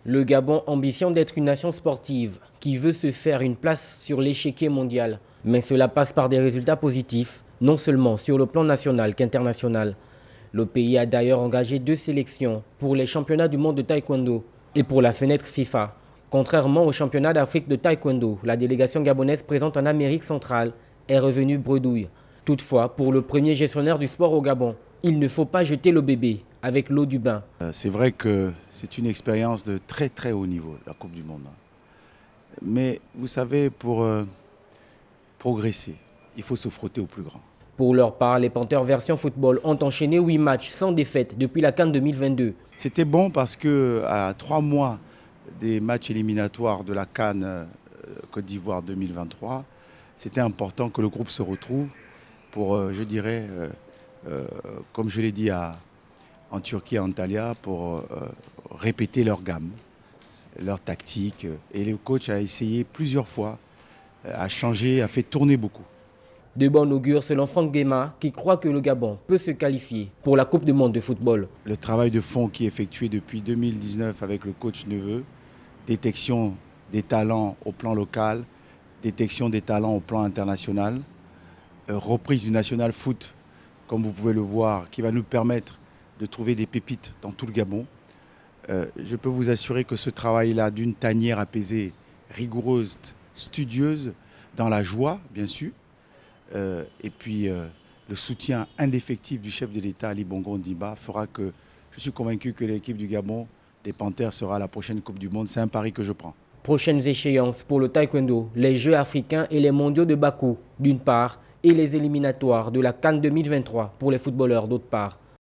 Le Gabon ambitionne d'être une nation sportive qui veut se faire une place sur l'échiquier mondial. Mais cela passe par des résultats positifs, non seulement sur le plan national qu'international. Le pays a d'ailleurs engagé 2 sélections pour les championnats du monde de taekwondo et pour la fenêtre FIFA. Contrairement au championnat d'Afrique de taekwondo, la délégation gabonaise présente en Amérique centrale est revenue bredouille. Toutefois, pour le premier gestionnaire du sport au Gabon, il ne faut pas jeter le bébé avec l'eau du bain. C'est vrai que c'est une expérience de très très haut niveau, la Coupe du Monde. Mais vous savez, pour progresser, il faut se frotter au plus grand. Pour leur part, les Panthers version football ont enchaîné 8 matchs sans défaite depuis la CAN 2022. C'était bon parce qu'à 3 mois des matchs éliminatoires de la CAN Côte d'Ivoire 2023, c'était important que le groupe se retrouve pour, je dirais, comme je l'ai dit en Turquie, à Antalya, pour répéter leur gamme, leur tactique. Et le coach a essayé plusieurs fois, a changé, a fait tourner beaucoup. De bon augure selon Franck Guéma, qui croit que le Gabon peut se qualifier pour la Coupe du monde de football. Le travail de fond qui est effectué depuis 2019 avec le coach Neveu, détection des talents au plan local, détection des talents au plan international, reprise du national foot, comme vous pouvez le voir, qui va nous permettre de trouver des pépites dans tout le Gabon. Je peux vous assurer que ce travail-là, d'une tanière apaisée, rigoureuse, studieuse, dans la joie, bien sûr, et puis le soutien indéfectible du chef de l'État, Ali Bongo Ondimba, fera que je suis convaincu que l'équipe du Gabon, les Panthers, sera à la prochaine Coupe du Monde. C'est un pari que je prends. Prochaines échéances pour le taekwondo, les Jeux africains et les mondiaux de Bakou, d'une part, et les éliminatoires de la CAN 2023 pour les footballeurs, d'autre part.